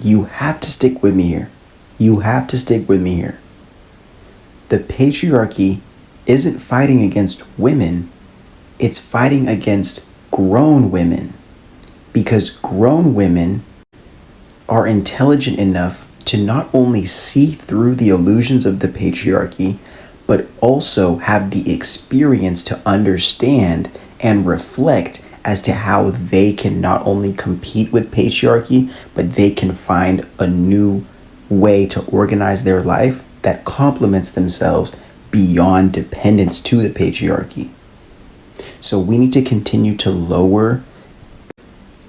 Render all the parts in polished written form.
You have to stick with me here. You have to stick with me here. The patriarchy isn't fighting against women, it's fighting against grown women. Because grown women are intelligent enough to not only see through the illusions of the patriarchy, but also have the experience to understand and reflect as to how they can not only compete with patriarchy, but they can find a new way to organize their life that complements themselves beyond dependence to the patriarchy. So we need to continue to lower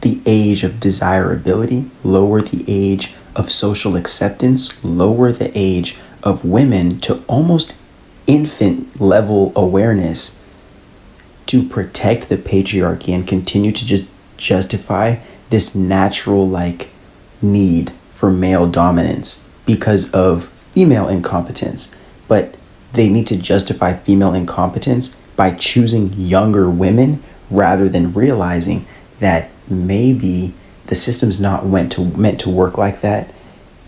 the age of desirability, lower the age of social acceptance, lower the age of women to almost infant level awareness to protect the patriarchy and continue to just justify this natural need for male dominance because of female incompetence. But they need to justify female incompetence by choosing younger women rather than realizing that maybe the system's not meant to work like that,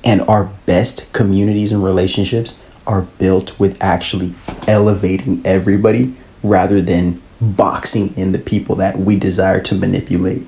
and our best communities and relationships are built with actually elevating everybody rather than boxing in the people that we desire to manipulate.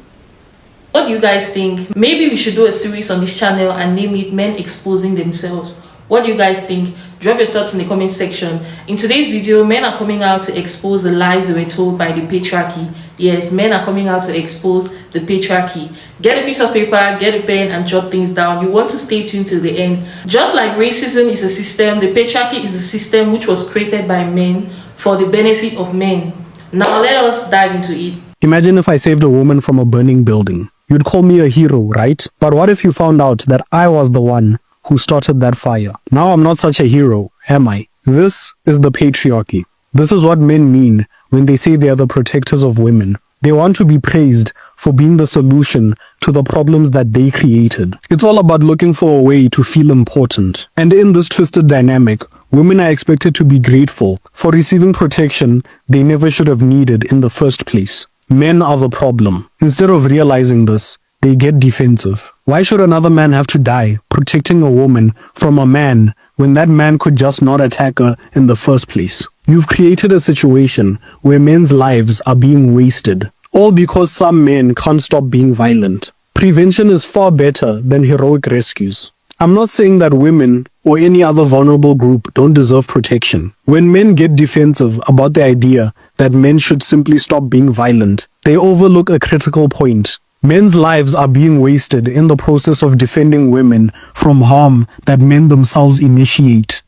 What do you guys think? Maybe we should do a series on this channel and name it Men Exposing Themselves. What do you guys think? Drop your thoughts in the comment section. In today's video, men are coming out to expose the lies they were told by the patriarchy. Yes, men are coming out to expose the patriarchy. Get a piece of paper, get a pen, and jot things down. You want to stay tuned till the end. Just like racism is a system, the patriarchy is a system which was created by men for the benefit of men. Now let us dive into it. Imagine if I saved a woman from a burning building. You'd call me a hero, right? But what if you found out that I was the one who started that fire? Now I'm not such a hero, am I? This is the patriarchy. This is what men mean when they say they are the protectors of women. They want to be praised for being the solution to the problems that they created. It's all about looking for a way to feel important. And in this twisted dynamic, women are expected to be grateful for receiving protection they never should have needed in the first place. Men are the problem. Instead of realizing this, they get defensive. Why should another man have to die protecting a woman from a man when that man could just not attack her in the first place? You've created a situation where men's lives are being wasted, all because some men can't stop being violent. Prevention is far better than heroic rescues. I'm not saying that women or any other vulnerable group don't deserve protection. When men get defensive about the idea that men should simply stop being violent, they overlook a critical point. Men's lives are being wasted in the process of defending women from harm that men themselves initiate.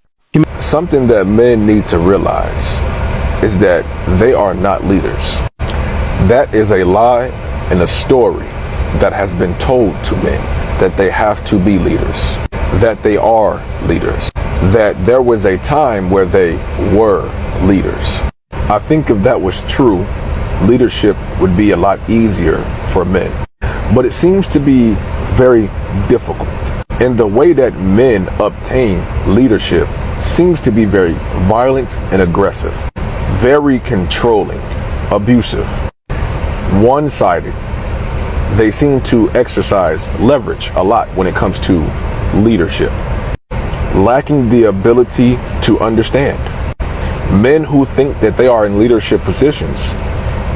Something that men need to realize is that they are not leaders. That is a lie and a story that has been told to men, that they have to be leaders, that they are leaders, that there was a time where they were leaders. I think if that was true, leadership would be a lot easier for men. But it seems to be very difficult. And the way that men obtain leadership seems to be very violent and aggressive, very controlling, abusive, one-sided. They seem to exercise leverage a lot when it comes to leadership, lacking the ability to understand. Men who think that they are in leadership positions,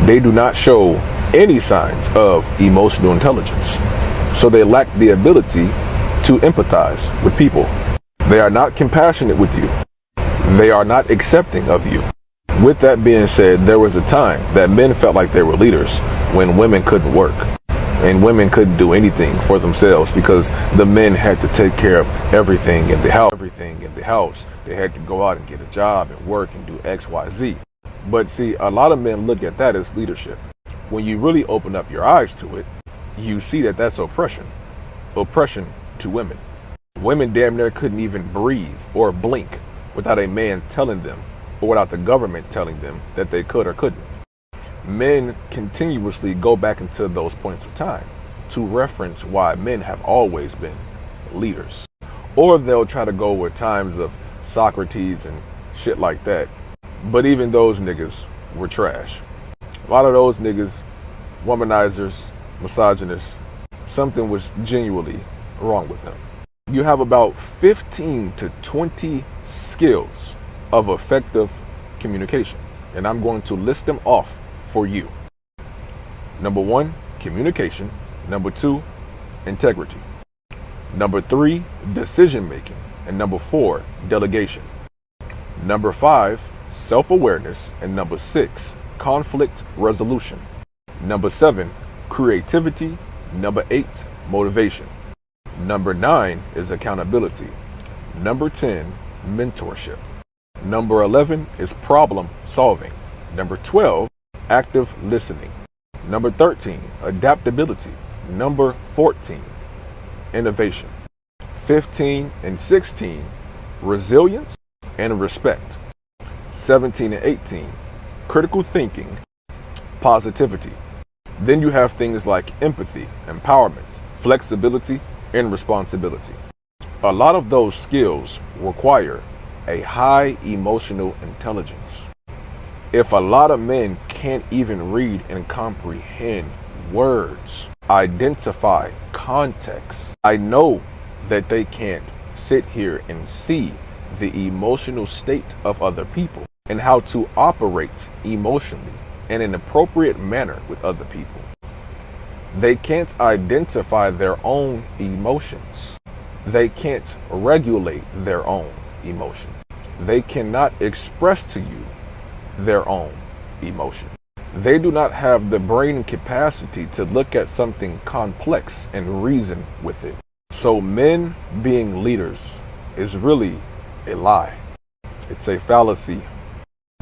they do not show any signs of emotional intelligence. So they lack the ability to empathize with people. They are not compassionate with you. They are not accepting of you. With that being said, there was a time that men felt like they were leaders when women couldn't work and women couldn't do anything for themselves because the men had to take care of everything in the house. They had to go out and get a job and work and do X, Y, Z. But see, a lot of men look at that as leadership. When you really open up your eyes to it, you see that that's oppression to women. Women damn near couldn't even breathe or blink without a man telling them or without the government telling them that they could or couldn't. Men continuously go back into those points of time to reference why men have always been leaders. Or they'll try to go with times of Socrates and shit like that. But even those niggas were trash. A lot of those niggas, womanizers, misogynists, something was genuinely wrong with them. You have about 15 to 20 skills of effective communication, and I'm going to list them off for you. Number 1, communication. Number 2, integrity. Number 3, decision making. And number 4, delegation. Number 5, self-awareness. And number 6, conflict resolution. Number 7, creativity. Number 8, motivation. Number 9 is accountability. Number 10, mentorship. Number 11 is problem solving. Number 12, active listening. Number 13, adaptability. Number 14, innovation. 15 and 16, resilience and respect. 17 and 18, critical thinking, positivity. Then you have things like empathy, empowerment, flexibility, and responsibility. A lot of those skills require a high emotional intelligence. If a lot of men can't even read and comprehend words, identify context, I know that they can't sit here and see the emotional state of other people and how to operate emotionally in an appropriate manner with other people. They can't identify their own emotions. They can't regulate their own emotion. They cannot express to you their own emotion. They do not have the brain capacity to look at something complex and reason with it. So men being leaders is really a lie. It's a fallacy,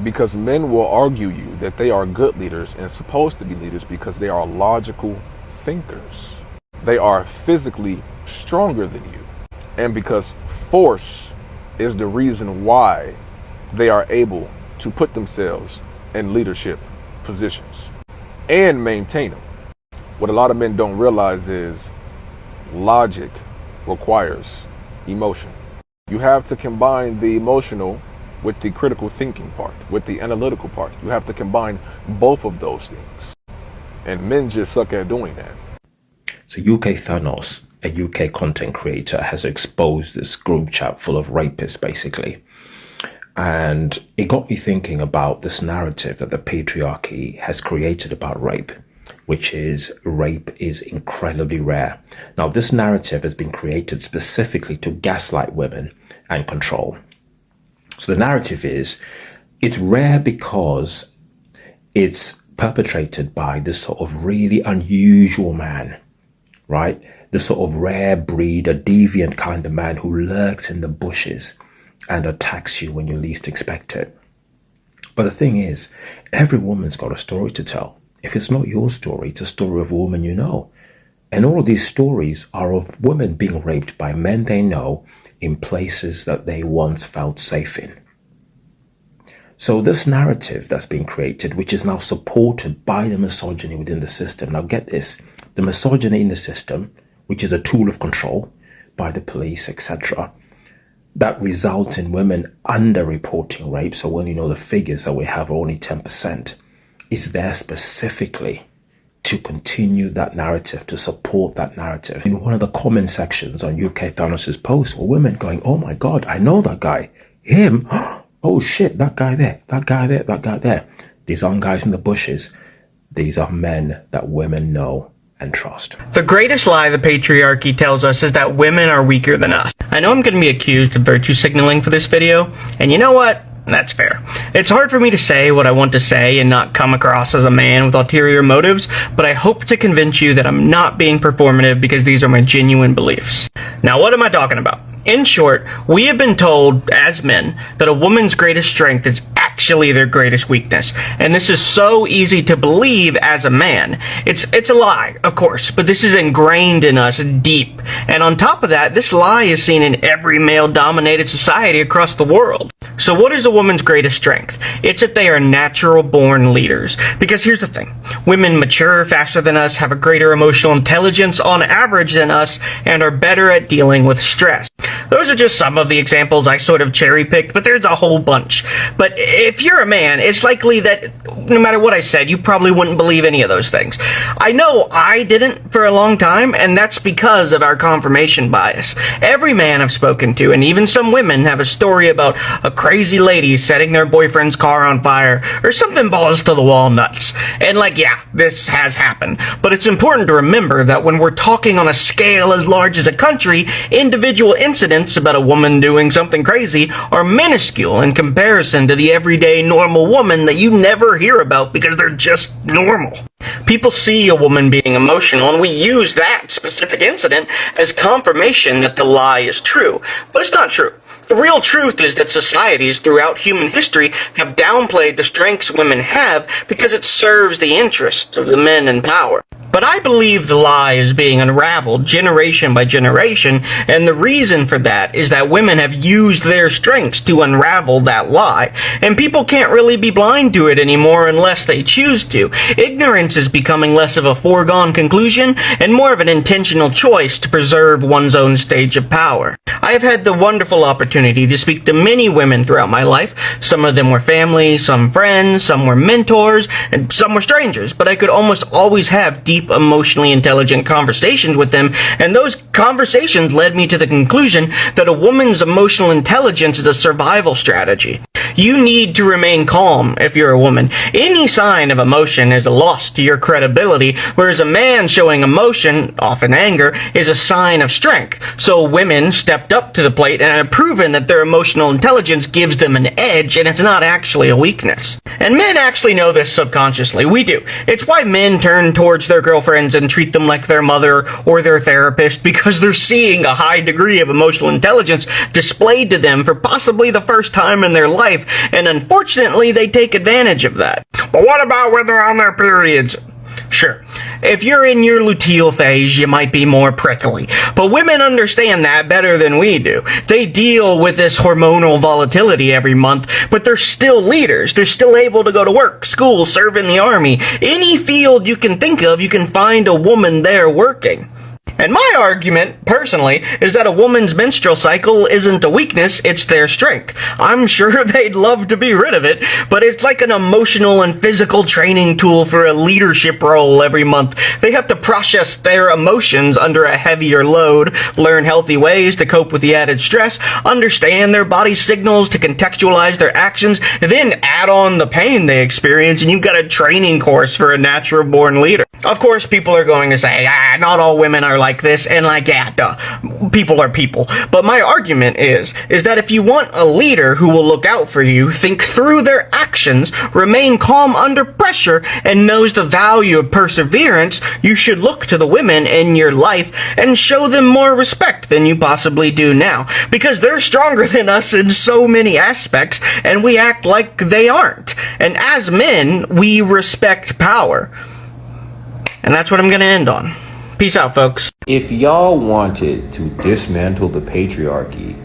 because men will argue you that they are good leaders and supposed to be leaders because they are logical thinkers. They are physically stronger than you. And because force is the reason why they are able to put themselves in leadership positions and maintain them. What a lot of men don't realize is logic requires emotion. You have to combine the emotional with the critical thinking part, with the analytical part. You have to combine both of those things. And men just suck at doing that. So UK Thanos, a UK content creator, has exposed this group chat full of rapists, basically. And it got me thinking about this narrative that the patriarchy has created about rape, which is rape is incredibly rare. Now, this narrative has been created specifically to gaslight women and control. So the narrative is it's rare because it's perpetrated by this sort of really unusual man, right? This sort of rare breed, a deviant kind of man who lurks in the bushes and attacks you when you least expect it. But the thing is, every woman's got a story to tell. If it's not your story, it's a story of a woman you know. And all of these stories are of women being raped by men they know in places that they once felt safe in. So this narrative that's been created, which is now supported by the misogyny within the system. Now get this, the misogyny in the system, which is a tool of control by the police, etc., that results in women underreporting rape. So when you know the figures that we have are only 10%, is there specifically to continue that narrative, to support that narrative. In one of the comment sections on UK Thanos' post were women going, oh my God, I know that guy. Him? Oh shit, that guy there, that guy there, that guy there. These aren't guys in the bushes. These are men that women know and trust. The greatest lie the patriarchy tells us is that women are weaker than us. I know I'm going to be accused of virtue signaling for this video, and you know what? That's fair. It's hard for me to say what I want to say and not come across as a man with ulterior motives, but I hope to convince you that I'm not being performative because these are my genuine beliefs. Now, what am I talking about? In short, we have been told, as men, that a woman's greatest strength is actually their greatest weakness. And this is so easy to believe as a man. It's a lie, of course, but this is ingrained in us deep. And on top of that, this lie is seen in every male-dominated society across the world. So what is a woman's greatest strength? It's that they are natural-born leaders. Because here's the thing. Women mature faster than us, have a greater emotional intelligence on average than us, and are better at dealing with stress. Those are just some of the examples I sort of cherry-picked, but there's a whole bunch. But if you're a man, it's likely that no matter what I said, you probably wouldn't believe any of those things. I know I didn't for a long time, and that's because of our confirmation bias. Every man I've spoken to, and even some women, have a story about a crazy lady setting their boyfriend's car on fire, or something balls to the wall nuts. And yeah, this has happened. But it's important to remember that when we're talking on a scale as large as a country, individual incidents about a woman doing something crazy are minuscule in comparison to the everyday normal woman that you never hear about because they're just normal. People see a woman being emotional, and we use that specific incident as confirmation that the lie is true. But it's not true. The real truth is that societies throughout human history have downplayed the strengths women have because it serves the interests of the men in power. But I believe the lie is being unraveled generation by generation, and the reason for that is that women have used their strengths to unravel that lie, and people can't really be blind to it anymore unless they choose to. Ignorance is becoming less of a foregone conclusion and more of an intentional choice to preserve one's own stage of power. I have had the wonderful opportunity to speak to many women throughout my life. Some of them were family, some friends, some were mentors, and some were strangers, but I could almost always have deep, emotionally intelligent conversations with them, and those conversations led me to the conclusion that a woman's emotional intelligence is a survival strategy. You need to remain calm if you're a woman. Any sign of emotion is a loss to your credibility, whereas a man showing emotion, often anger, is a sign of strength. So women stepped up to the plate and have proven that their emotional intelligence gives them an edge, and it's not actually a weakness. And men actually know this subconsciously. We do. It's why men turn towards their girlfriends and treat them like their mother or their therapist, because they're seeing a high degree of emotional intelligence displayed to them for possibly the first time in their life, and unfortunately they take advantage of that. But what about when they're on their periods? Sure, if you're in your luteal phase, you might be more prickly. But women understand that better than we do. They deal with this hormonal volatility every month, but they're still leaders. They're still able to go to work, school, serve in the army. Any field you can think of, you can find a woman there working. And my argument, personally, is that a woman's menstrual cycle isn't a weakness, it's their strength. I'm sure they'd love to be rid of it, but it's like an emotional and physical training tool for a leadership role every month. They have to process their emotions under a heavier load, learn healthy ways to cope with the added stress, understand their body's signals to contextualize their actions, and then add on the pain they experience, and you've got a training course for a natural-born leader. Of course, people are going to say, not all women are like this, and duh, people are people. But my argument is that if you want a leader who will look out for you, think through their actions, remain calm under pressure, and knows the value of perseverance, you should look to the women in your life and show them more respect than you possibly do now. Because they're stronger than us in so many aspects, and we act like they aren't. And as men, we respect power. And that's what I'm going to end on. Peace out, folks. If y'all wanted to dismantle the patriarchy,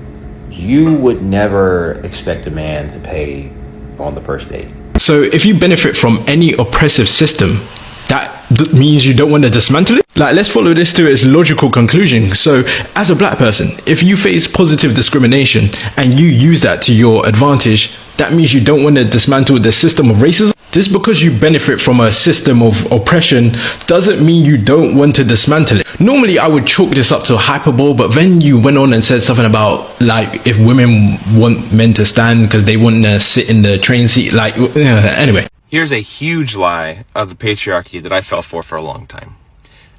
you would never expect a man to pay on the first date. So if you benefit from any oppressive system, that means you don't want to dismantle it? Let's follow this to its logical conclusion. So as a black person, if you face positive discrimination and you use that to your advantage, that means you don't want to dismantle the system of racism? Just because you benefit from a system of oppression doesn't mean you don't want to dismantle it. Normally I would chalk this up to hyperbole, but then you went on and said something about if women want men to stand because they want to sit in the train seat, anyway. Here's a huge lie of the patriarchy that I fell for a long time.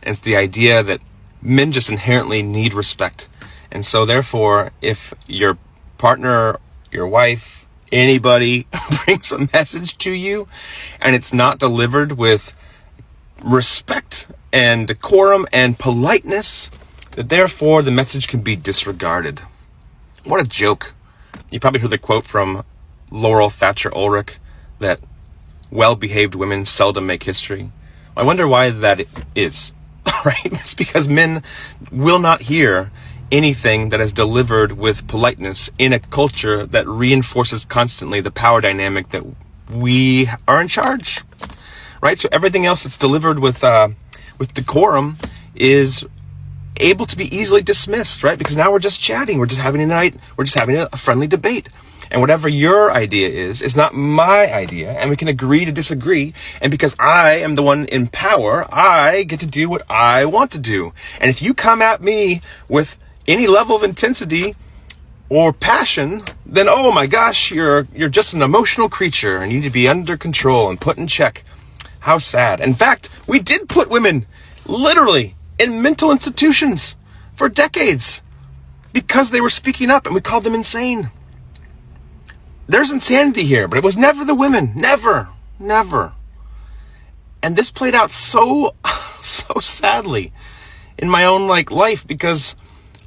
And it's the idea that men just inherently need respect. And so therefore, if your partner, your wife, anybody brings a message to you and it's not delivered with respect and decorum and politeness, that therefore the message can be disregarded. What a joke. You probably heard the quote from Laurel Thatcher Ulrich that well-behaved women seldom make history. I wonder why that is, right? It's because men will not hear anything that is delivered with politeness in a culture that reinforces constantly the power dynamic that we are in charge, right? So everything else that's delivered with decorum is able to be easily dismissed, right? Because now we're just chatting, we're just having a friendly debate. And whatever your idea is not my idea, and we can agree to disagree. And because I am the one in power, I get to do what I want to do. And if you come at me with any level of intensity or passion, then oh my gosh, you're just an emotional creature and you need to be under control and put in check. How sad. In fact, we did put women literally in mental institutions for decades because they were speaking up, and we called them insane. There's insanity here, but it was never the women. Never. And this played out so sadly in my own life, because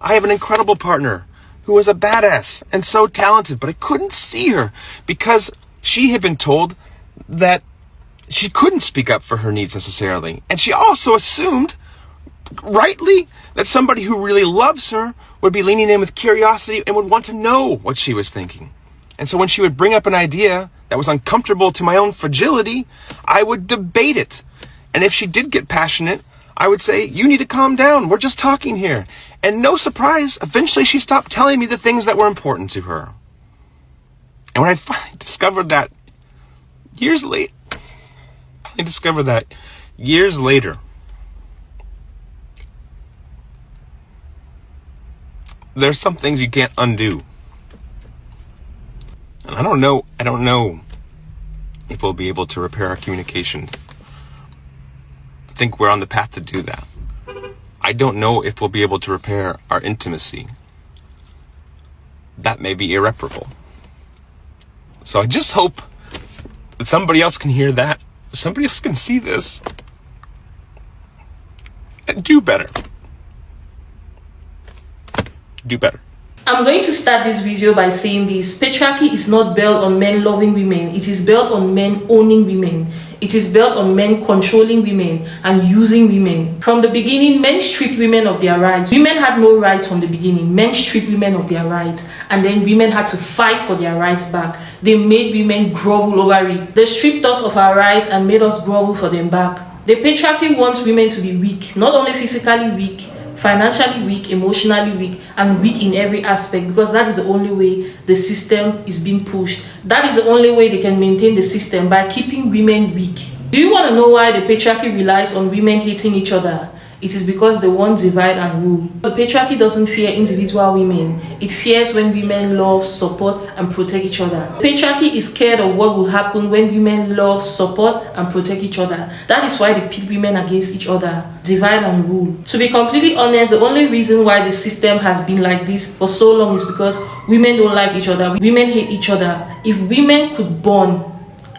I have an incredible partner who was a badass and so talented, but I couldn't see her because she had been told that she couldn't speak up for her needs necessarily. And she also assumed, rightly, that somebody who really loves her would be leaning in with curiosity and would want to know what she was thinking. And so when she would bring up an idea that was uncomfortable to my own fragility, I would debate it. And if she did get passionate, I would say, you need to calm down. We're just talking here. And no surprise, eventually she stopped telling me the things that were important to her. And when I finally discovered that years later, there's some things you can't undo. And I don't know if we'll be able to repair our communication. I think we're on the path to do that. I don't know if we'll be able to repair our intimacy. That may be irreparable. So I just hope that somebody else can hear that. Somebody else can see this and do better. Do better. I'm going to start this video by saying this. Patriarchy is not built on men loving women. It is built on men owning women. It is built on men controlling women and using women. From the beginning, men stripped women of their rights. Women had no rights from the beginning. Men stripped women of their rights, and then women had to fight for their rights back. They made women grovel over it. They stripped us of our rights and made us grovel for them back. The patriarchy wants women to be weak, not only physically weak, financially weak, emotionally weak, and weak in every aspect, because that is the only way the system is being pushed. That is the only way they can maintain the system, by keeping women weak. Do you want to know why the patriarchy relies on women hating each other? It is because they want divide and rule. The patriarchy doesn't fear individual women. It fears when women love, support, and protect each other. Patriarchy is scared of what will happen when women love, support, and protect each other. That is why they pit women against each other. Divide and rule. To be completely honest, the only reason why the system has been like this for so long is because women don't like each other. Women hate each other. If women could bond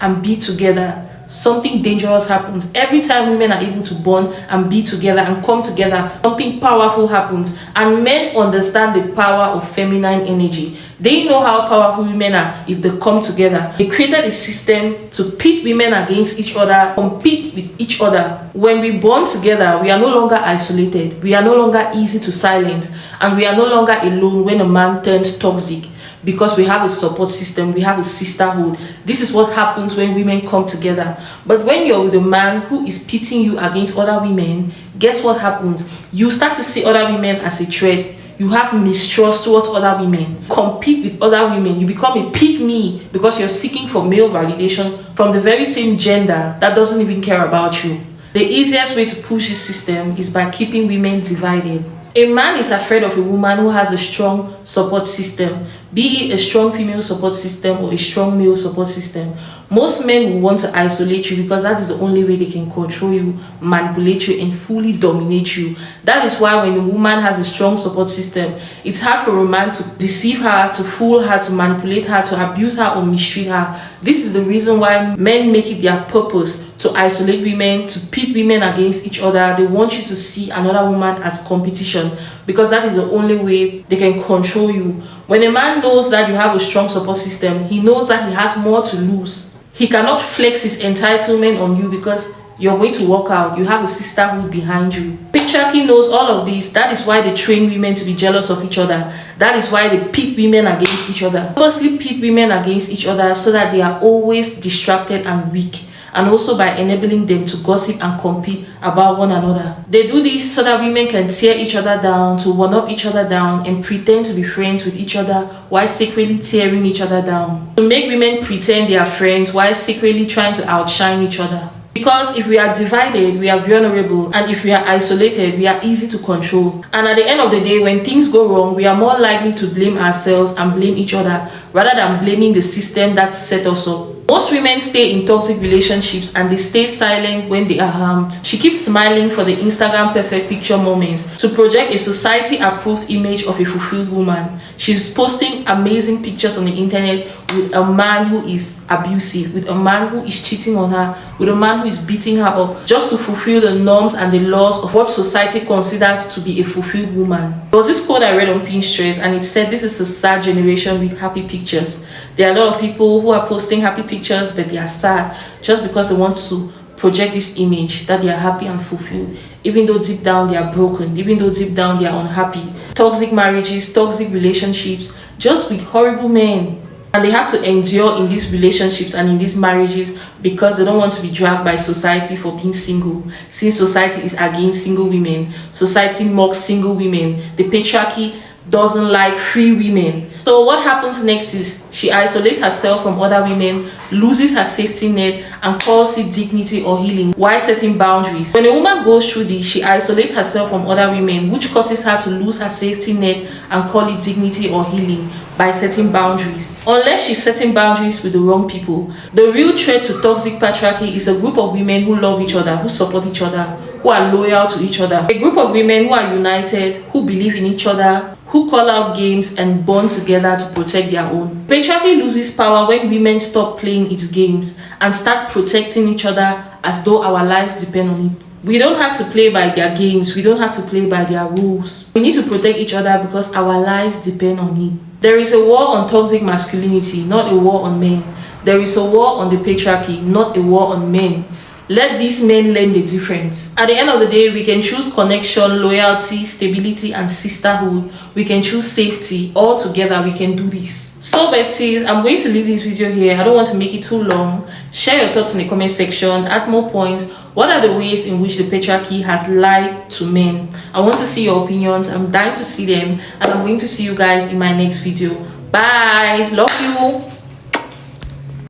and be together, something dangerous happens. Every time women are able to bond and be together and come together, something powerful happens. And men understand the power of feminine energy. They know how powerful women are if they come together. They created a system to pit women against each other, compete with each other. When we bond together, we are no longer isolated. We are no longer easy to silence. And we are no longer alone when a man turns toxic. Because we have a support system, we have a sisterhood. This is what happens when women come together. But when you're with a man who is pitting you against other women, guess what happens? You start to see other women as a threat. You have mistrust towards other women. Compete with other women. You become a pick-me because you're seeking for male validation from the very same gender that doesn't even care about you. The easiest way to push this system is by keeping women divided. A man is afraid of a woman who has a strong support system, be it a strong female support system or a strong male support system. Most men will want to isolate you because that is the only way they can control you, manipulate you, and fully dominate you. That is why when a woman has a strong support system, it's hard for a man to deceive her, to fool her, to manipulate her, to abuse her, or mistreat her. This is the reason why men make it their purpose to isolate women, to pit women against each other. They want you to see another woman as competition because that is the only way they can control you. When a man knows that you have a strong support system, he knows that he has more to lose. He cannot flex his entitlement on you because you're going to walk out. You have a sisterhood behind you. Patriarchy knows all of this. That is why they train women to be jealous of each other. That is why they pit women against each other. Purposely pit women against each other so that they are always distracted and weak. and also by enabling them to gossip and compete about one another. They do this so that women can tear each other down, to one-up each other down, and pretend to be friends with each other while secretly tearing each other down. To make women pretend they are friends while secretly trying to outshine each other. Because if we are divided, we are vulnerable, and if we are isolated, we are easy to control. And at the end of the day, when things go wrong, we are more likely to blame ourselves and blame each other rather than blaming the system that set us up. Most women stay in toxic relationships and they stay silent when they are harmed. She keeps smiling for the Instagram perfect picture moments to project a society-approved image of a fulfilled woman. She's posting amazing pictures on the internet with a man who is abusive, with a man who is cheating on her, with a man who is beating her up, just to fulfill the norms and the laws of what society considers to be a fulfilled woman. There was this quote I read on Pinterest, and it said, "This is a sad generation with happy pictures." There are a lot of people who are posting happy pictures, but they are sad just because they want to project this image that they are happy and fulfilled, even though deep down they are broken, even though deep down they are unhappy. Toxic marriages, toxic relationships, just with horrible men. And they have to endure in these relationships and in these marriages because they don't want to be dragged by society for being single. Since society is against single women, society mocks single women, the patriarchy doesn't like free women. So what happens next is she isolates herself from other women, loses her safety net, and calls it dignity or healing while setting boundaries. When a woman goes through this, she isolates herself from other women, which causes her to lose her safety net and call it dignity or healing by setting boundaries. Unless she's setting boundaries with the wrong people. The real threat to toxic patriarchy is a group of women who love each other, who support each other, who are loyal to each other. A group of women who are united, who believe in each other, who call out games and bond together to protect their own. Patriarchy loses power when women stop playing its games and start protecting each other as though our lives depend on it. We don't have to play by their games. We don't have to play by their rules. We need to protect each other because our lives depend on it. There is a war on toxic masculinity, not a war on men. There is a war on the patriarchy, not a war on men. Let these men learn the difference. At the end of the day, we can choose connection, loyalty, stability, and sisterhood. We can choose safety. All together, we can do this. So besties, I'm going to leave this video here. I don't want to make it too long. Share your thoughts in the comment section. Add more points. What are the ways in which the patriarchy has lied to men? I want to see your opinions. I'm dying to see them. And I'm going to see you guys in my next video. Bye. Love you.